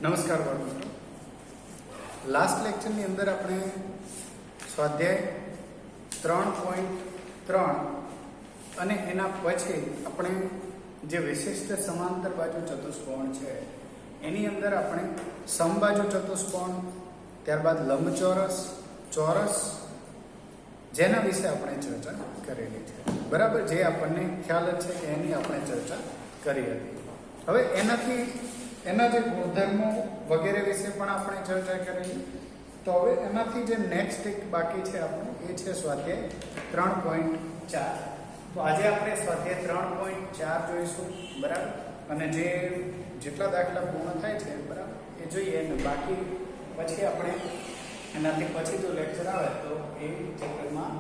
નમસ્કાર બાળકો, લાસ્ટ લેક્ચરની અંદર આપણે સ્વાધ્યાય 3.3 અને એના પછી આપણે જે વિશિષ્ટ સમાંતર બાજુ ચતુષ્કોણ છે એની અંદર આપણે સમબાજુ ચતુષ્કોણ, ત્યારબાદ લંબચોરસ, ચોરસ, જેના વિશે આપણે ચર્ચા કરેલી છે. બરાબર, જે આપણને ખ્યાલ જ છે કે એની આપણે ચર્ચા કરી હતી. હવે એના જે ગુણધર્મો વગેરે વિશે પણ આપણે ચર્ચા કરેલી. તો હવે એનાથી જે નેક્સ્ટ એક બાકી છે આપણું એ છે સ્વાધ્યાય 3.4. તો આજે આપણે સ્વાધ્યાય 3.4 જોઈશું. બરાબર, અને જેટલા દાખલા પૂર્ણ થાય છે બરાબર એ જોઈએ, અને બાકી પછી આપણે એનાથી પછી જો લેક્ચર આવે તો એ ચેપ્ટરમાં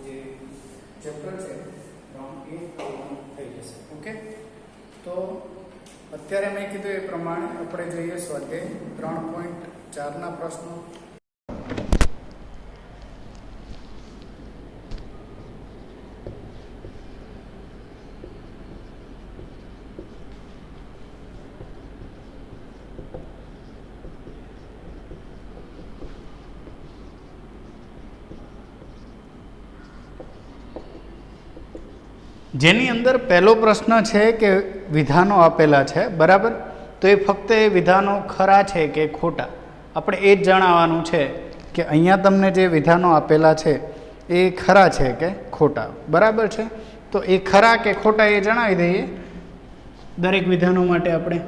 જે ચેપ્ટર છે એ પૂર્ણ થઈ જશે. ઓકે, તો અત્યારે મેં કીધું એ પ્રમાણે આપણે જોઈએ સ્વાધ્યાય 3.4 પ્રશ્નો. જેની અંદર પહેલો પ્રશ્ન છે કે વિધાનો આપેલા છે. બરાબર, તો એ ફક્ત એ વિધાનો ખરા છે કે ખોટા આપણે એ જ જણાવવાનું છે કે અહીંયા તમને જે વિધાનો આપેલા છે એ ખરા છે કે ખોટા. બરાબર છે, તો એ ખરા કે ખોટા એ જણાવી દઈએ દરેક વિધાનો માટે આપણે.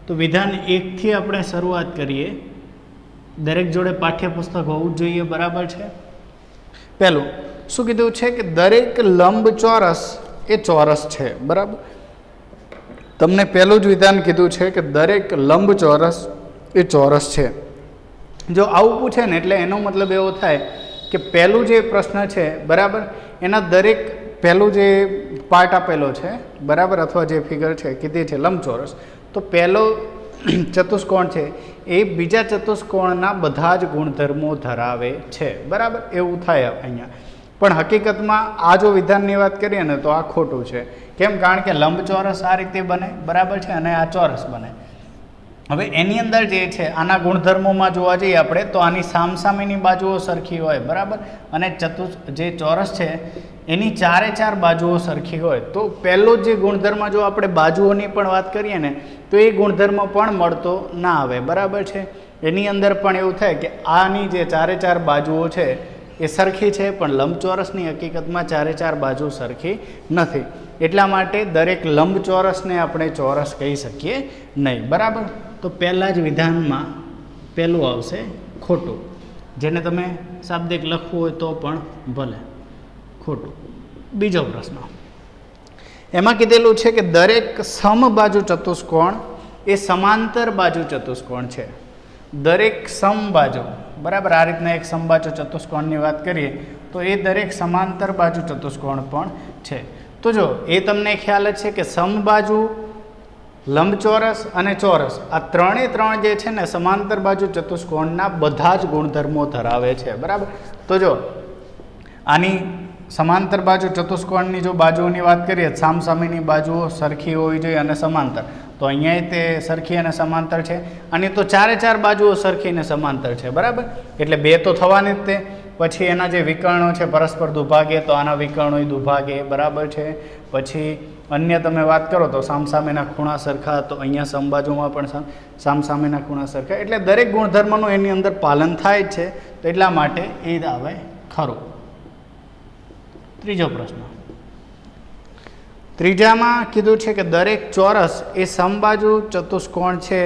તો વિધાન 1 થી આપણે શરૂઆત કરીએ. દરેક જોડે પાઠ્યપુસ્તક હોવું જ જોઈએ. બરાબર છે. પહેલું શું કીધું છે કે દરેક લંબચોરસ એ ચોરસ છે. બરાબર, તમને પહેલું જ વિધાન કીધું છે કે દરેક લંબચોરસ એ ચોરસ છે. જો આવું પૂછે ને એટલે એનો મતલબ એવો થાય કે પહેલું જે પ્રશ્ન છે બરાબર એના દરેક પહેલું જે પાર્ટ આપેલો છે બરાબર, અથવા જે ફિગર છે કીધી છે લંબચોરસ, તો પહેલો ચતુષ્કોણ છે એ બીજા ચતુષ્કોણના બધા જ ગુણધર્મો ધરાવે છે. બરાબર, એવું થાય અહીંયા. પણ હકીકતમાં આ જો વિધાનની વાત કરીએ ને તો આ ખોટું છે. કેમ? કારણ કે લંબચોરસ આ રીતે બને બરાબર છે, અને આ ચોરસ બને. હવે એની અંદર જે છે આના ગુણધર્મોમાં જોવા જઈએ આપણે તો આની સામસામેની બાજુઓ સરખી હોય. બરાબર, અને જે ચોરસ છે એની ચારે ચાર બાજુઓ સરખી હોય. તો પહેલો જે ગુણધર્મ જો આપણે બાજુઓની પણ વાત કરીએ ને તો એ ગુણધર્મ પણ મળતો ના આવે. બરાબર છે, એની અંદર પણ એવું થાય કે આની જે ચારે ચાર બાજુઓ છે એ સરખી છે, પણ લંબચોરસની હકીકતમાં ચારે ચાર બાજુ સરખી નથી. એટલા માટે દરેક લંબચોરસને આપણે ચોરસ કહી શકીએ નહીં. બરાબર, તો પહેલાં જ વિધાનમાં પહેલું આવશે ખોટું. જેને તમે શાબ્દિક લખવું હોય તો પણ ભલે, ખોટું. બીજો પ્રશ્ન એમાં કીધેલું છે કે દરેક સમબાજુ ચતુષ્કોણ એ સમાંતર બાજુ ચતુષ્કોણ છે. દરેક સમબાજુ બરાબર, આ રીતના એક સમબાજુ ચતુષ્કોણની વાત કરીએ તો એ દરેક સમાંતર બાજુ ચતુષ્કોણ પણ છે. તો જો એ તમને ખ્યાલ જ છે કે સમબાજુ, લંબચોરસ અને ચોરસ આ ત્રણે ત્રણ જે છે ને સમાંતર બાજુ ચતુષ્કોણના બધા જ ગુણધર્મો ધરાવે છે. બરાબર, તો જો આની સમાંતર બાજુ ચતુષ્કોણની જો બાજુઓની વાત કરીએ સામસામેની બાજુઓ સરખી હોવી જોઈએ અને સમાંતર, તો અહીંયા તે સરખી અને સમાંતર છે. અને તો ચારે ચાર બાજુઓ સરખી અને સમાંતર છે. બરાબર, એટલે બે તો થવાની જ તે. પછી એના જે વિકર્ણો છે પરસ્પર દુભાગે, તો આના વિકર્ણો દુભાગે. બરાબર છે. પછી અન્ય તમે વાત કરો તો સામસામેના ખૂણા સરખા, તો અહીંયા સમબાજુમાં પણ સામસામેના ખૂણા સરખા. એટલે દરેક ગુણધર્મનું એની અંદર પાલન થાય જ છે. તો એટલા માટે એ આવે ખરું. ત્રીજો પ્રશ્ન, ત્રીજામાં કીધું છે કે દરેક ચોરસ એ સમબાજુ ચતુષ્કોણ છે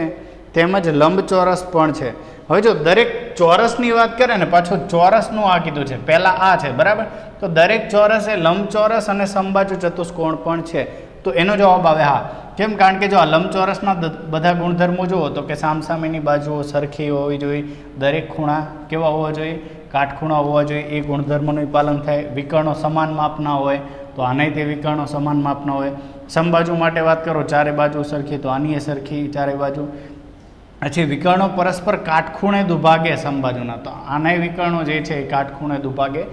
તેમજ લંબચોરસ પણ છે. હવે જો દરેક ચોરસની વાત કરે ને પાછું ચોરસનું આ કીધું છે, પહેલાં આ છે. બરાબર, તો દરેક ચોરસ એ લંબચોરસ અને સમબાજુ ચતુષ્કોણ પણ છે. તો એનો જવાબ આવે હા. કેમ? કારણ કે જો આ લંબચોરસના બધા ગુણધર્મો જુઓ તો કે સામસામેની બાજુઓ સરખી હોવી જોઈએ, દરેક ખૂણા કેવા હોવા જોઈએ, કાટખૂણા હોવા જોઈએ, એ ગુણધર્મોનું પાલન થાય. વિકર્ણો સમાન માપના હોય તો આનાય તે વિકર્ણો સમાન માપના હોય. સમબાજુ માટે વાત કરો ચારે બાજુ સરખી, તો આની એ સરખી ચારે બાજુ. પછી વિકર્ણો પરસ્પર કાટખૂણે દુભાગે સમબાજુના, તો આનાય વિકર્ણો જે છે એ કાટખૂણે દુભાગે.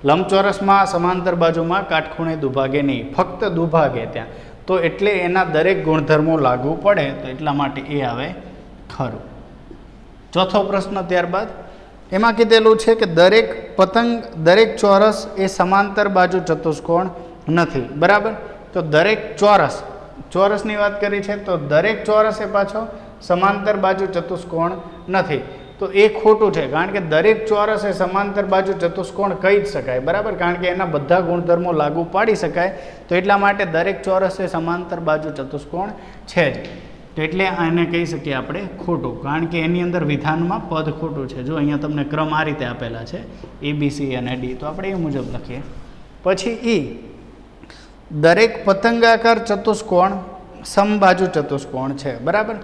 લંબચોરસમાં સમાંતર બાજુમાં કાટખૂણે દુભાગે નહીં, ફક્ત દુભાગે ત્યાં. તો એટલે એના દરેક ગુણધર્મો લાગુ પડે, તો એટલા માટે એ આવે ખરું. ચોથો પ્રશ્ન ત્યારબાદ એમાં કીધેલું છે કે દરેક ચોરસ એ સમાંતર બાજુ ચતુષ્કોણ નથી, બરાબર. તો દરેક ચોરસની વાત કરી છે, તો દરેક ચોરસ એ પાછો સમાંતર બાજુ ચતુષ્કોણ નથી. તો એ ખોટું છે, કારણ કે દરેક ચોરસ એ સમાંતર બાજુ ચતુષ્કોણ કહી જ શકાય, બરાબર, કારણ કે એના બધા ગુણધર્મો લાગુ પાડી શકાય. તો એટલા માટે દરેક ચોરસ એ સમાંતર બાજુ ચતુષ્કોણ છે જ. તો એટલે આને કહી શકીએ આપણે ખોટું, કારણ કે એની અંદર વિધાનમાં પદ ખોટું છે. જો અહીંયા તમને ક્રમ આ રીતે આપેલા છે, A, B, C અને D, તો આપણે એ મુજબ લખીએ. પછી ઈ, દરેક પતંગાકાર ચતુષ્કોણ સમબાજુ ચતુષ્કોણ છે, બરાબર.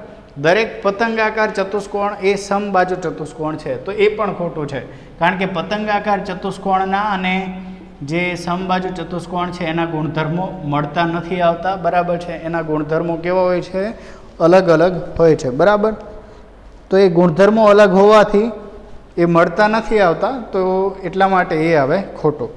દરેક પતંગાકાર ચતુષ્કોણ એ સમબાજુ ચતુષ્કોણ છે, તો એ પણ ખોટું છે, કારણ કે પતંગાકાર ચતુષ્કોણના અને જે સમબાજુ ચતુષ્કોણ છે એના ગુણધર્મો મળતા નથી આવતા, બરાબર છે. એના ગુણધર્મો કેવા હોય છે? અલગ અલગ હોય છે, બરાબર. તો એ ગુણધર્મો અલગ હોવાથી એ મળતા નથી આવતા, તો એટલા માટે એ આવે ખોટું.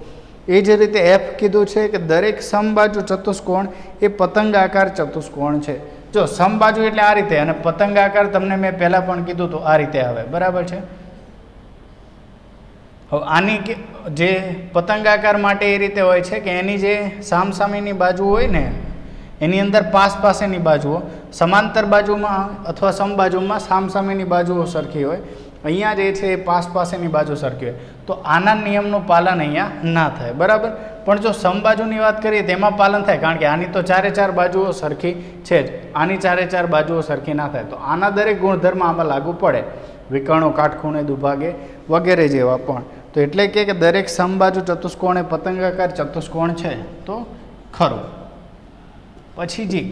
એ જ રીતે F કીધું છે કે દરેક સમબાજુ ચતુષ્કોણ એ પતંગાકાર ચતુષ્કોણ છે. જો સમબાજુ એટલે આ રીતે, અને પતંગાકાર તમને મેં પહેલાં પણ કીધું તો આ રીતે આવે, બરાબર છે. હવે આની જે પતંગાકાર માટે એ રીતે હોય છે કે એની જે સામસામેની બાજુ હોય ને, એની અંદર પાસેની બાજુઓ સમાંતર બાજુમાં અથવા સમબાજુમાં સામસામેની બાજુઓ સરખી હોય. અહીંયા જે છે એ પાસેની બાજુ સરખી હોય, તો આના નિયમનું પાલન અહીંયા ના થાય, બરાબર. પણ જો સમબાજુની વાત કરીએ તેમાં પાલન થાય, કારણ કે આની તો ચારે ચાર બાજુઓ સરખી છે જ, આની ચારે ચાર બાજુઓ સરખી ના થાય. તો આના દરેક ગુણધર્મ આમાં લાગુ પડે, વિકર્ણો, કાટખૂણે, દુભાગે વગેરે જેવા પણ. તો એટલે કે દરેક સમબાજુ ચતુષ્કોણ એ પતંગાકાર ચતુષ્કોણ છે, તો ખરું. પછી જી,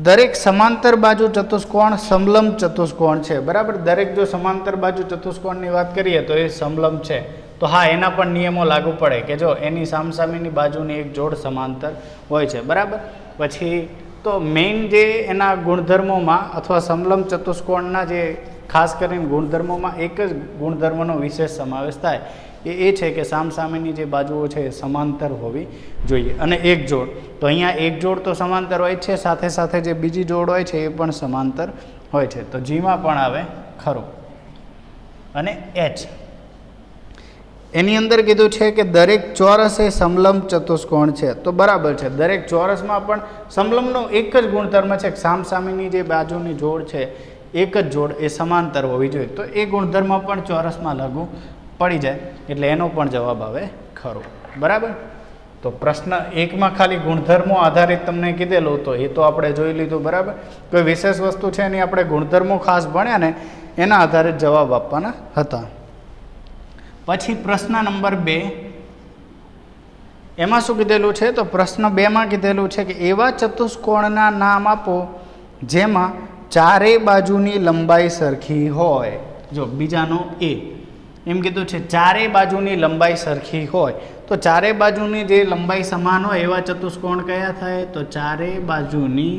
દરેક સમાંતર બાજુ ચતુષ્કોણ સમલંબ ચતુષ્કોણ છે, બરાબર. દરેક જો સમાંતર બાજુ ચતુષ્કોણની વાત કરીએ તો એ સમલંબ છે, તો હા, એના પણ નિયમો લાગુ પડે કે જો એની સામસામેની બાજુની એક જોડ સમાંતર હોય છે, બરાબર. પછી તો મેઇન જે એના ગુણધર્મોમાં અથવા સમલંબ ચતુષ્કોણના જે ખાસ કરીને ગુણધર્મોમાં એક જ ગુણધર્મનો વિશેષ સમાવેશ થાય, એ છે કે સામસામેની જે બાજુઓ છે એ સમાંતર હોવી જોઈએ. અને એક જોડ, તો અહીંયા એક જોડ તો સમાંતર હોય છે, સાથે સાથે જે બીજી જોડ હોય છે એ પણ સમાંતર હોય છે, તો જીમાં પણ આવે ખરું. અને H, એની અંદર કીધું છે કે દરેક ચોરસ એ સમલંબ ચતુષ્કોણ છે, તો બરાબર છે. દરેક ચોરસમાં પણ સમલંબનો એક જ ગુણધર્મ છે કે સામસામેની જે બાજુની જોડ છે, એક જ જોડ એ સમાંતર હોવી જોઈએ, તો એ ગુણધર્મ પણ ચોરસમાં લાગુ પડી જાય, એટલે એનો પણ જવાબ આવે ખરો, બરાબર. તો પ્રશ્ન 1માં ખાલી ગુણધર્મો આધારિત તમને કીધેલું, તો એ તો આપણે જોઈ લીધું, બરાબર. કોઈ વિશેષ વસ્તુ છે એની આપણે ગુણધર્મો ખાસ ભણ્યા ને, એના આધારે જવાબ આપવાના હતા. પછી પ્રશ્ન નંબર 2, એમાં શું કીધેલું છે? તો પ્રશ્ન 2માં કીધેલું છે કે એવા ચતુષ્કોણના નામ આપો જેમાં ચારેય બાજુની લંબાઈ સરખી હોય. જો બીજાનો A એમ કીધું છે ચારેય બાજુની લંબાઈ સરખી હોય, તો ચારેય બાજુની જે લંબાઈ સમાન હોય એવા ચતુષ્કોણ કયા થાય? તો ચારેય બાજુની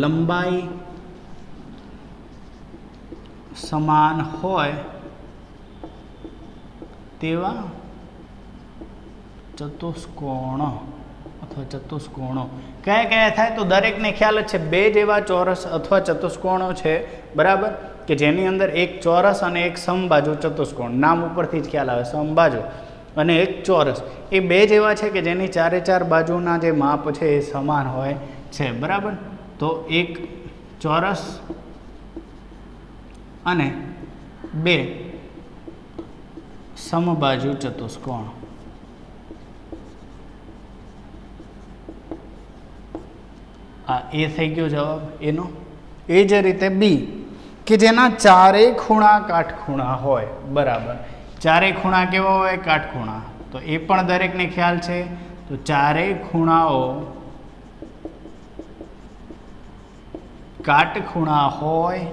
લંબાઈ સમાન હોય તેવા ચતુષ્કોણ અથવા ચતુષ્કોણો કયા કયા થાય? તો દરેકને ખ્યાલ જ છે, બે જેવા ચોરસ અથવા ચતુષ્કોણો છે, બરાબર, કે જેની અંદર એક ચોરસ અને એક સમબાજુ ચતુષ્કોણ, નામ ઉપરથી જ ખ્યાલ આવે, સમબાજુ અને એક ચોરસ, એ બે જેવા છે કે જેની ચારે ચાર બાજુના જે માપ છે એ સમાન હોય છે, બરાબર. તો એક ચોરસ અને બે સમબાજુ ચતુષ્કોણ. આ એ થઈ ગયો જવાબ એનો. એ જ રીતે બી, કે જેના ચારેય ખૂણા કાટખૂણા હોય, બરાબર. ચારેય ખૂણા કેવા હોય? કાટખૂણા. તો એ પણ દરેકને ખ્યાલ છે. તો ચારેય ખૂણાઓ કાટખૂણા હોય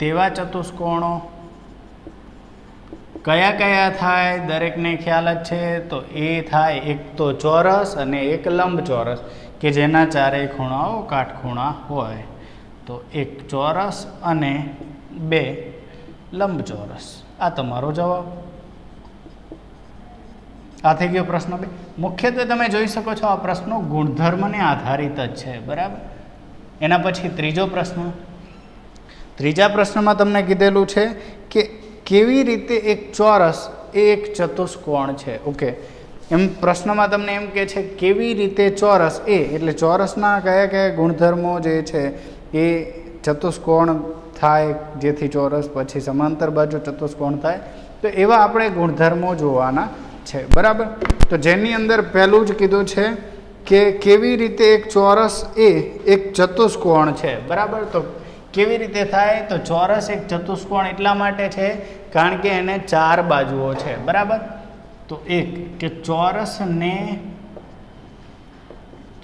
તેવા ચતુષ્કોણો કયા કયા થાય? દરેકને ખ્યાલ જ છે. તો એ થાય એક તો ચોરસ અને એક લંબચોરસ, કે જેના ચારેય ખૂણાઓ કાટખૂણા હોય. તો એક ચોરસ અને બે લંબચોરસ. આ તમારો જવાબ. આ થઈ ગયો પ્રશ્ન 2. મુખ્યત્વે તમે જોઈ શકો છો આ પ્રશ્નો ગુણધર્મને આધારિત જ છે, બરાબર. એના પછી ત્રીજો પ્રશ્ન. ત્રીજા પ્રશ્નમાં તમને કીધેલું છે કે કેવી રીતે એક ચોરસ એ એક ચતુષ્કોણ છે. ઓકે, એમ પ્રશ્નમાં તમને એમ કહે છે કેવી રીતે ચોરસ એટલે ચોરસના કયા કયા ગુણધર્મો જે છે એ ચતુષ્કોણ થાય, જેથી ચોરસ પછી સમાંતર બાજુ ચતુષ્કોણ થાય. તો એવા આપણે ગુણધર્મો જોવાના છે, બરાબર. તો જેની અંદર પહેલું જ કીધું છે કે કેવી રીતે એક ચોરસ એક ચતુષ્કોણ છે, બરાબર. તો કેવી રીતે થાય? તો ચોરસ એક ચતુષ્કોણ એટલા માટે છે કારણ કે એને 4 બાજુઓ છે, બરાબર. તો એક કે ચોરસને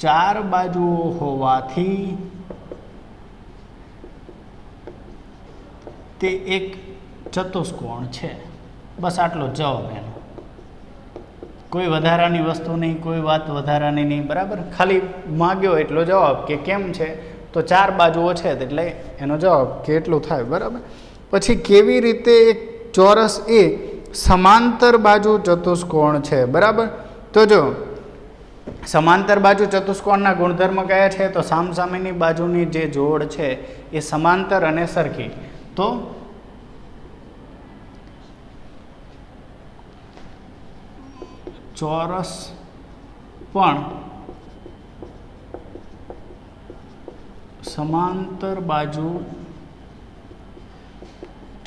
4 બાજુઓ હોવાથી તે એક ચતુષ્કોણ છે. બસ આટલો જવાબ એનો. કોઈ વધારાની વસ્તુ નહીં, કોઈ વાત વધારાની નહીં, બરાબર. ખાલી માગ્યો એટલો જવાબ કે કેમ છે, તો 4 બાજુઓ છે એટલે એનો જવાબ કે એટલું થાય, બરાબર. પછી કેવી રીતે એક ચોરસ સમાંતર બાજુ ચતુષ્કોણ છે, બરાબર. તો જો સમાંતર બાજુ ચતુષ્કોણના ગુણધર્મ કયા છે? તો સામસામેની બાજુની જે જોડ છે એ સમાંતર અને સરખી. તો ચોરસ પણ સમાંતર બાજુ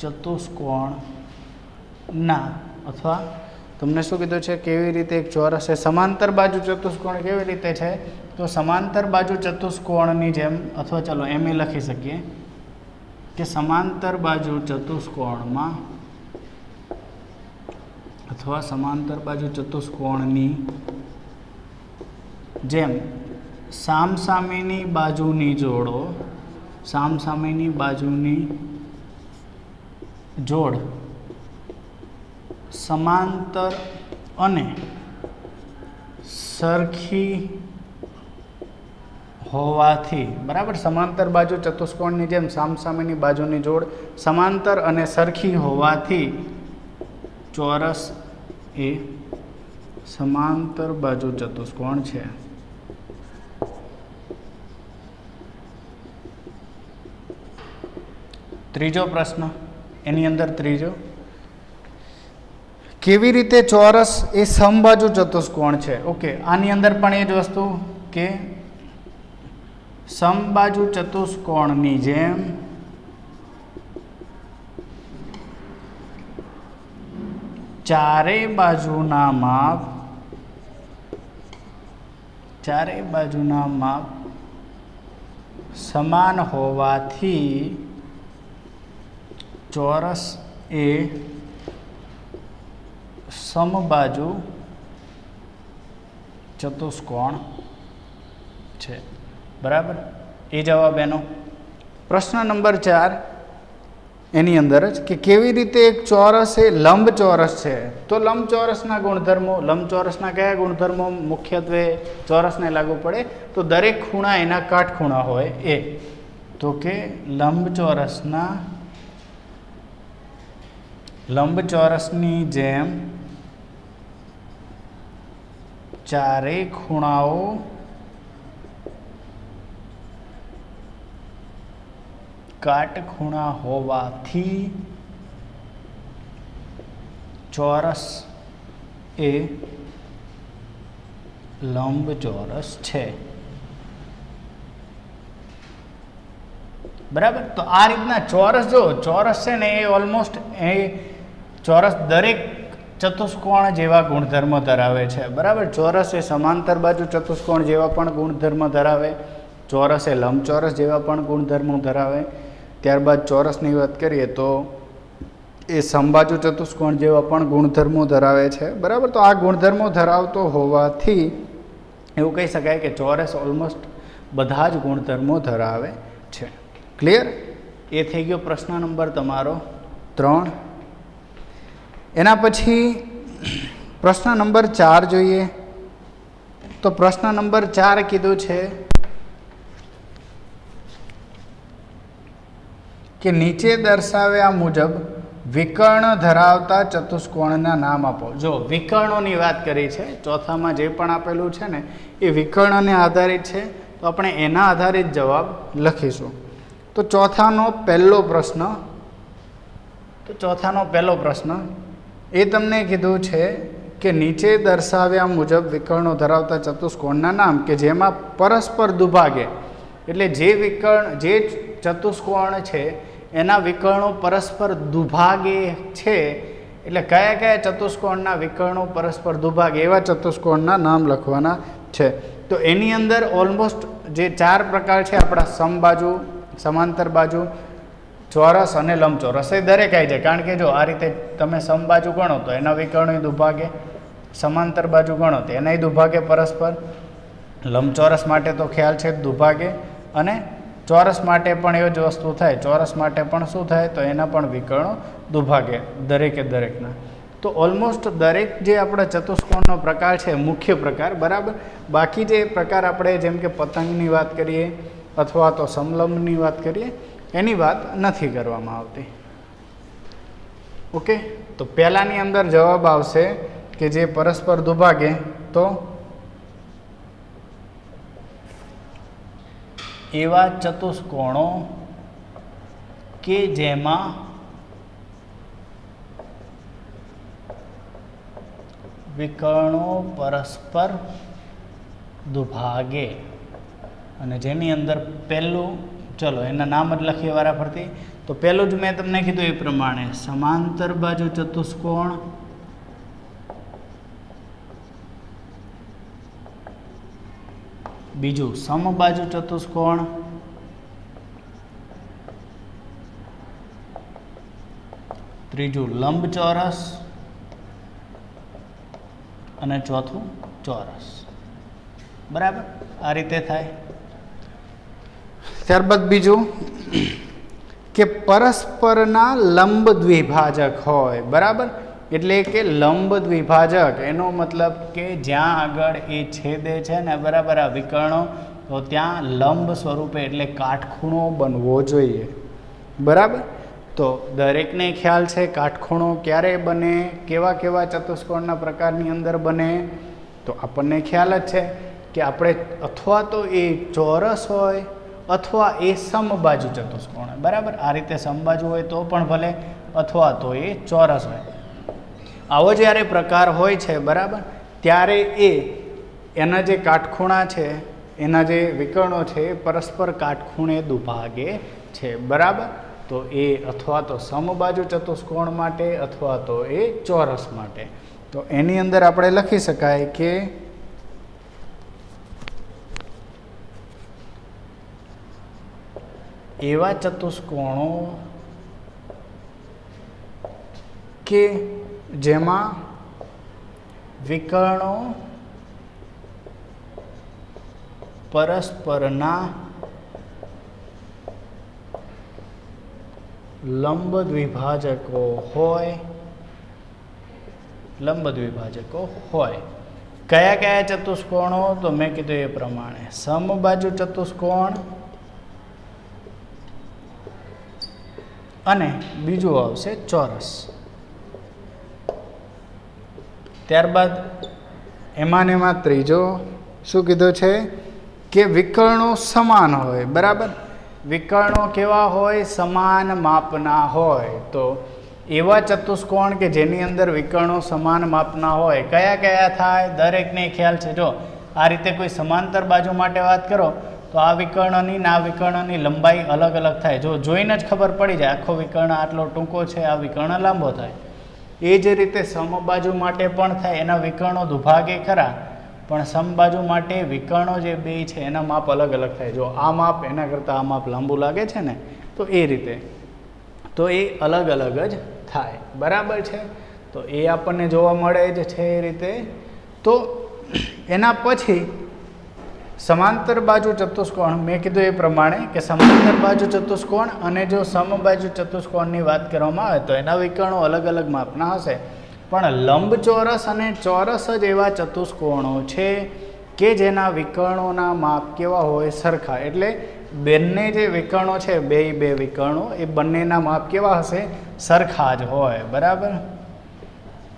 ચતુષ્કોણના, અથવા તમને શું કીધું છે કેવી રીતે એક ચોરસ એ સમાંતર બાજુ ચતુષ્કોણ કેવી રીતે છે? તો સમાંતર બાજુ ચતુષ્કોણની જેમ, અથવા ચલો એમ લખી શકીએ કે સમાંતર બાજુ ચતુષ્કોણમાં અથવા સમાંતર બાજુ ચતુષ્કોણની જેમ સામસામેની બાજુની જોડ સમાંતર અને સરખી હોવાથી, બરાબર. સમાંતર બાજુ ચતુષ્કોણની જેમ સામસામેની બાજુની જોડ સમાંતર અને સરખી હોવાથી ચોરસ એ સમાંતર બાજુ ચતુષ્કોણ છે. ત્રીજો પ્રશ્ન, એની અંદર ત્રીજો, કેવી રીતે ચોરસ એ સમબાજુ ચતુષ્કોણ છે? ઓકે, આની અંદર પણ એ જ વસ્તુ કે સમબાજુ ચતુષ્કોણની જેમ ચારે બાજુના માપ સમાન હોવાથી ચોરસ એ સમબાજુ ચતુષ્કોણ છે, બરાબર. એ જવાબ એનો. પ્રશ્ન નંબર 4 એની અંદર જ કે કેવી રીતે એક ચોરસ એ લંબચોરસ છે? તો લંબચોરસના ગુણધર્મો, લંબચોરસના કયા ગુણધર્મો મુખ્યત્વે ચોરસને લાગુ પડે? તો દરેક ખૂણા એના કાટખૂણા હોય એ. તો કે લંબચોરસની જેમ ચારેય ખૂણાઓ કાટખૂણા હોવાથી ચોરસ એ લંબચોરસ છે, બરાબર. તો આ રીતના ચોરસ, જો ચોરસ છે ને એ ઓલમોસ્ટ ચોરસ દરેક ચતુષ્કોણ જેવા ગુણધર્મ ધરાવે છે, બરાબર. ચોરસ એ સમાંતર બાજુ ચતુષ્કોણ જેવા પણ ગુણધર્મ ધરાવે, ચોરસ એ લંબચોરસ જેવા પણ ગુણધર્મો ધરાવે. ત્યારબાદ ચોરસની વાત કરીએ તો એ સમબાજુ ચતુષ્કોણ જેવા પણ ગુણધર્મો ધરાવે છે, બરાબર. તો આ ગુણધર્મો ધરાવતો હોવાથી એવું કહી શકાય કે ચોરસ ઓલમોસ્ટ બધા જ ગુણધર્મો ધરાવે છે. ક્લિયર? એ થઈ ગયો પ્રશ્ન નંબર તમારો 3. એના પછી પ્રશ્ન નંબર 4 જોઈએ. તો પ્રશ્ન નંબર 4 કીધું છે કે નીચે દર્શાવ્યા મુજબ વિકર્ણ ધરાવતા ચતુષ્કોણના નામ આપો. જો વિકર્ણોની વાત કરી છે, ચોથામાં જે પણ આપેલું છે ને એ વિકર્ણને આધારિત છે, તો આપણે એના આધારિત જવાબ લખીશું. તો ચોથાનો પહેલો પ્રશ્ન એ તમને કીધું છે કે નીચે દર્શાવ્યા મુજબ વિકર્ણો ધરાવતા ચતુષ્કોણના નામ કે જેમાં પરસ્પર દુભાગે, એટલે જે ચતુષ્કોણ છે એના વિકર્ણો પરસ્પર દુભાગે છે, એટલે કયા કયા ચતુષ્કોણના વિકર્ણો પરસ્પર દુભાગે એવા ચતુષ્કોણના નામ લખવાના છે. તો એની અંદર ઓલમોસ્ટ જે 4 પ્રકાર છે આપણા સમબાજુ, સમાંતર બાજુ, ચોરસ અને લંબચોરસ, એ દરેક આવી જાય. કારણ કે જો આ રીતે તમે સમબાજુ ગણો તો એના વિકર્ણો દુભાગે, સમાંતર બાજુ ગણો તો એનાય દુભાગે પરસ્પર, લંબચોરસ માટે તો ખ્યાલ છે દુભાગે, અને ચોરસ માટે પણ એ જ વસ્તુ થાય. ચોરસ માટે પણ શું થાય તો એના પણ વિકર્ણો દુભાગે દરેકે દરેકના. તો ઓલમોસ્ટ દરેક જે આપણા ચતુષ્કોણનો પ્રકાર છે મુખ્ય પ્રકાર, બરાબર. બાકી જે પ્રકાર આપણે જેમ કે પતંગની વાત કરીએ અથવા તો સમલંબની વાત કરીએ એની વાત નથી કરવામાં આવતી. ઓકે, તો પહેલાની અંદર જવાબ આવશે કે જે પરસ્પર દુભાગે, તો એવા ચતુષ્કોણો કે જેમાં વિકર્ણો પરસ્પર દુભાગે, અને જેની અંદર પહેલું, ચલો એના નામ જ લખીએ વારાફરતી. તો પહેલું જ મેં તમને કીધું એ પ્રમાણે સમાંતર બાજુ ચતુષ્કોણ, બીજું સમબાજુ ચતુષ્કોણ, ત્રીજું લંબચોરસ, અને ચોથું ચોરસ. બરાબર, આ રીતે થાય. ત્યારબાદ બીજું કે પરસ્પરના લંબ દ્વિભાજક હોય. બરાબર, એટલે કે લંબ દ્વિભાજક એનો મતલબ કે જ્યાં આગળ એ છેદે છે ને, બરાબર, આ વિકર્ણો, તો ત્યાં લંબ સ્વરૂપે એટલે કાટખૂણો બનવો જોઈએ. બરાબર, તો દરેકને ખ્યાલ છે કાટખૂણો ક્યારે બને, કેવા કેવા ચતુષ્કોણના પ્રકારની અંદર બને. તો આપણને ખ્યાલ જ છે કે આપણે અથવા તો એ ચોરસ હોય અથવા એ સમબાજુ ચતુષ્કોણ હોય. બરાબર, આ રીતે સમબાજુ હોય તો પણ ભલે, અથવા તો એ ચોરસ હોય. આવો જ્યારે પ્રકાર હોય છે, બરાબર, ત્યારે એના જે કાટખૂણા છે, એના જે વિકર્ણો છે એ પરસ્પર કાટખૂણે દુભાગે છે. બરાબર, તો એ અથવા તો સમબાજુ ચતુષ્કોણ માટે અથવા તો એ ચોરસ માટે. તો એની અંદર આપણે લખી શકાય કે એવા ચતુષ્કોણો કે જેમાં વિકર્ણો પરસ્પરના લંબ દ્વિભાજકો હોય. કયા કયા ચતુષ્કોણો? તો મેં કીધું એ પ્રમાણે સમબાજુ ચતુષ્કોણ, અને બીજું આવશે ચોરસ. ત્યારબાદ એમાં ત્રીજો શું કીધું છે કે વિકર્ણો સમાન હોય. બરાબર, વિકર્ણો કેવા હોય? સમાન માપના હોય. તો એવા ચતુષ્કોણ કે જેની અંદર વિકર્ણો સમાન માપના હોય, કયા કયા થાય? દરેકને ખ્યાલ છે. જો આ રીતે કોઈ સમાંતર બાજુ માટે વાત કરો તો આ વિકર્ણની ને આ વિકર્ણની લંબાઈ અલગ અલગ થાય. જો જોઈને જ ખબર પડી જાય આખો વિકર્ણ આટલો ટૂંકો છે, આ વિકર્ણ લાંબો થાય. એ જ રીતે સમબાજુ માટે પણ થાય. એના વિકર્ણો દુભાગે ખરા, પણ સમબાજુ માટે વિકર્ણો જે બે છે એના માપ અલગ અલગ થાય. જો આ માપ એના કરતાં આ માપ લાંબુ લાગે છે ને, તો એ રીતે, તો એ અલગ અલગ જ થાય. બરાબર છે, તો એ આપણને જોવા મળે જ છે એ રીતે. તો એના પછી સમાંતર બાજુ ચતુષ્કોણ, મેં કીધું એ પ્રમાણે કે સમાંતર બાજુ ચતુષ્કોણ અને જો સમબાજુ ચતુષ્કોણની વાત કરવામાં આવે તો એના વિકર્ણો અલગ અલગ માપના હશે. પણ લંબચોરસ અને ચોરસ જ એવા ચતુષ્કોણો છે કે જેના વિકર્ણોના માપ કેવા હોય? સરખા. એટલે બંને જે વિકર્ણો છે બે વિકર્ણો એ બંનેના માપ કેવા હશે? સરખા જ હોય, બરાબર.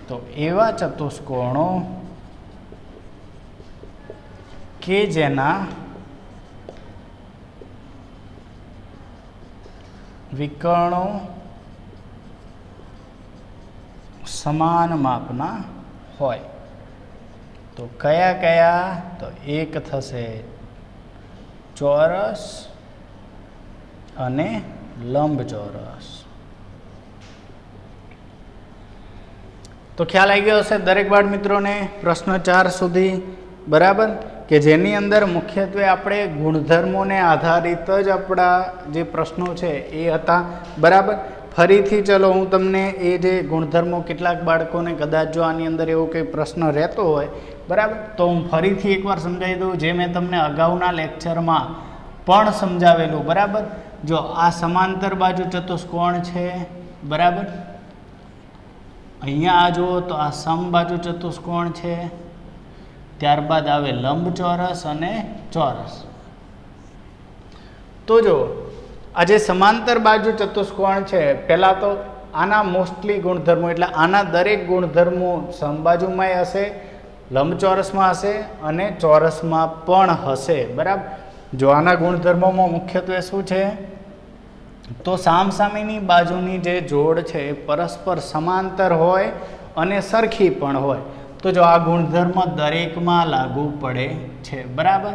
તો એવા ચતુષ્કોણો કે જેના વિકર્ણો સમાન માપના હોય. તો કયા કયા? તો એક થશે ચોરસ અને લંબચોરસ. તો ખ્યાલ આવી ગયો હશે દરેક બાળ મિત્રોને પ્રશ્ન 4 સુધી, બરાબર, કે જેની અંદર મુખ્યત્વે આપણે ગુણધર્મોને આધારિત જ આપણા જે પ્રશ્નો છે એ હતા, બરાબર. ફરીથી ચલો હું તમને એ જે ગુણધર્મો કેટલાક બાળકોને કદાચ જો આની અંદર એવો કંઈ પ્રશ્ન રહેતો હોય, બરાબર, તો હું ફરીથી એકવાર સમજાવી દઉં જે મેં તમને અગાઉના લેક્ચરમાં પણ સમજાવેલું, બરાબર. જો આ સમાંતર બાજુ ચતુષ્કોણ છે, બરાબર, અહીંયા આ જુઓ તો આ સમબાજુ ચતુષ્કોણ છે, ત્યારબાદ આવે લંબચોરસ અને ચોરસ. તો જો આ જે સમાંતર બાજુ ચતુષ્કોણ છે, પહેલાં તો આના મોસ્ટલી ગુણધર્મો એટલે આના દરેક ગુણધર્મો સમબાજુમાંય હશે, લંબચોરસમાં હશે અને ચોરસમાં પણ હશે, બરાબર. જો આના ગુણધર્મોમાં મુખ્યત્વે શું છે? તો સામસામેની બાજુની જે જોડ છે એ પરસ્પર સમાંતર હોય અને સરખી પણ હોય. તો જો આ ગુણધર્મ દરેકમાં લાગુ પડે છે, બરાબર.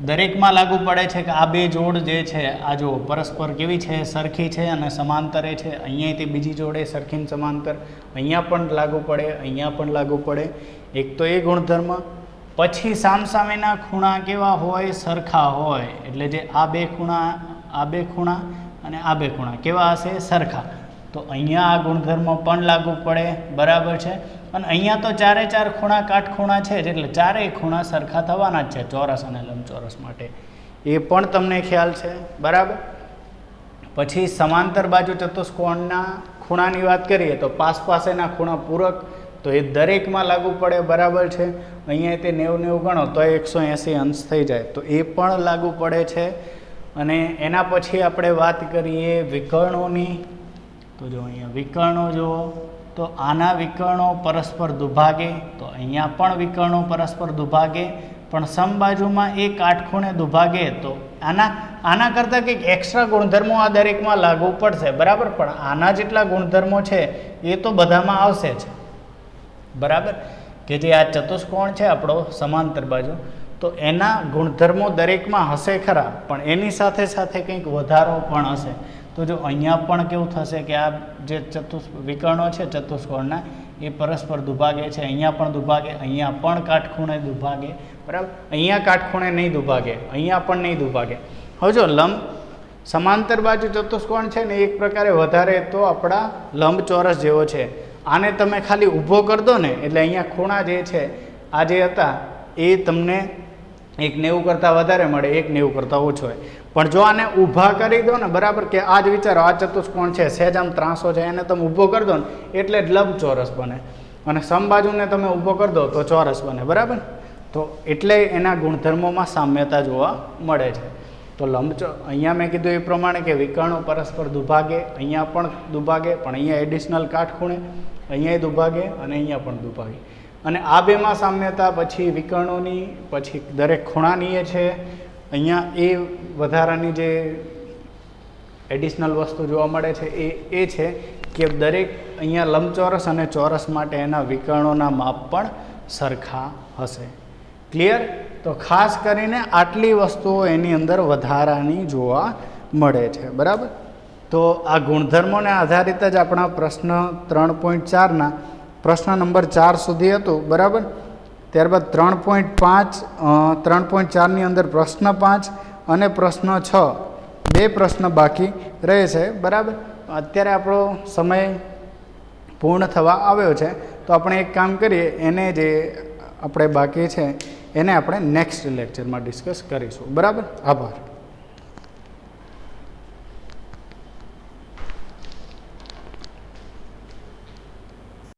દરેકમાં લાગુ પડે છે કે આ બે જોડ જે છે આ જો પરસ્પર કેવી છે? સરખી છે અને સમાંતરે છે. અહીંયા તે બીજી જોડે સરખી ને સમાંતર, અહીંયા પણ લાગુ પડે, અહીંયા પણ લાગુ પડે. એક તો એ ગુણધર્મ. પછી સામસામેના ખૂણા કેવા હોય? સરખા હોય. એટલે જે આ બે ખૂણા અને આ બે ખૂણા કેવા હશે? સરખા. તો અહીંયા આ ગુણધર્મ પણ લાગુ પડે, બરાબર છે. અને અહીંયા તો ચારે ચાર ખૂણા કાટખૂણા છે જ, એટલે ચારેય ખૂણા સરખા થવાના જ છે ચોરસ અને લંબચોરસ માટે, એ પણ તમને ખ્યાલ છે, બરાબર. પછી સમાંતર બાજુ ચતુષ્કોણના ખૂણાની વાત કરીએ તો પાસેના ખૂણા પૂરક, તો એ દરેકમાં લાગુ પડે, બરાબર છે. અહીંયા તે 90 ગણો તો 180 અંશ થઈ જાય, તો એ પણ લાગુ પડે છે. અને એના પછી આપણે વાત કરીએ વિકર્ણોની. તો જો અહીંયા વિકર્ણો જુઓ તો આના વિકર્ણો પરસ્પર દુભાગે, તો અહીંયા પણ વિકર્ણો પરસ્પર દુભાગે, પણ સમબાજુમાં એ કાટખૂણે દુભાગે. તો આના કરતાં કંઈક એક્સ્ટ્રા ગુણધર્મો આ દરેકમાં લાગુ પડશે, બરાબર. પણ આના જેટલા ગુણધર્મો છે એ તો બધામાં આવશે જ, બરાબર. કે જે આ ચતુષ્કોણ છે આપણો સમાંતર બાજુ, તો એના ગુણધર્મો દરેકમાં હશે ખરા, પણ એની સાથે સાથે કંઈક વધારો પણ હશે. તો જો અહીંયા પણ કેવું થશે કે આ જે વિકર્ણો છે ચતુષ્કોણના એ પરસ્પર દુભાગે છે, અહીંયા પણ દુભાગે, અહીંયા પણ કાટખૂણે દુભાગે, બરાબર. અહીંયા કાટખૂણે નહીં દુભાગે, અહીંયા પણ નહીં દુભાગે. હવે જો સમાંતર બાજુ ચતુષ્કોણ છે ને એક પ્રકારે વધારે તો આપણા લંબચોરસ જેવો છે. આને તમે ખાલી ઊભો કરી દો ને એટલે અહીંયા ખૂણા જે છે આ જે હતા એ તમને 190 કરતાં વધારે મળે, 190 કરતાં ઓછો હોય. પણ જો આને ઊભા કરી દો ને, બરાબર, કે આ જ વિચારો આ ચતુષ્કોણ છે સહેજ આમ ત્રાસો છે, એને તમે ઊભો કરી દો ને એટલે જ લંબચોરસ બને, અને સમબાજુને તમે ઊભો કરી દો તો ચોરસ બને, બરાબર. તો એટલે એના ગુણધર્મોમાં સામ્યતા જોવા મળે છે. તો અહીંયા મેં કીધું એ પ્રમાણે કે વિકર્ણો પરસ્પર દુભાગે, અહીંયા પણ દુભાગે, પણ અહીંયા એડિશનલ કાટખૂણે, અહીંયા દુભાગે અને અહીંયા પણ દુભાગે. અને આ બેમાં સામ્યતા પછી વિકર્ણોની, પછી દરેક ખૂણાની એ છે. અહીંયા એ વધારાની જે એડિશનલ વસ્તુ જોવા મળે છે એ છે કે દરેક અહીંયા લંબચોરસ અને ચોરસ માટે એના વિકર્ણોના માપ પણ સરખા હશે. ક્લિયર? તો ખાસ કરીને આટલી વસ્તુઓ એની અંદર વધારાની જોવા મળે છે, બરાબર. તો આ ગુણધર્મોને આધારિત જ આપણા પ્રશ્ન 3.4ના પ્રશ્ન નંબર 4 સુધી હતું, બરાબર. ત્યારબાદ 3.4ની અંદર પ્રશ્ન 5 અને પ્રશ્ન 6 બે પ્રશ્ન બાકી રહે છે, બરાબર. અત્યારે આપણો સમય પૂર્ણ થવા આવ્યો છે, તો આપણે એક કામ કરીએ, એને જે આપણે બાકી છે એને આપણે નેક્સ્ટ લેક્ચરમાં ડિસ્કસ કરીશું, બરાબર. આભાર.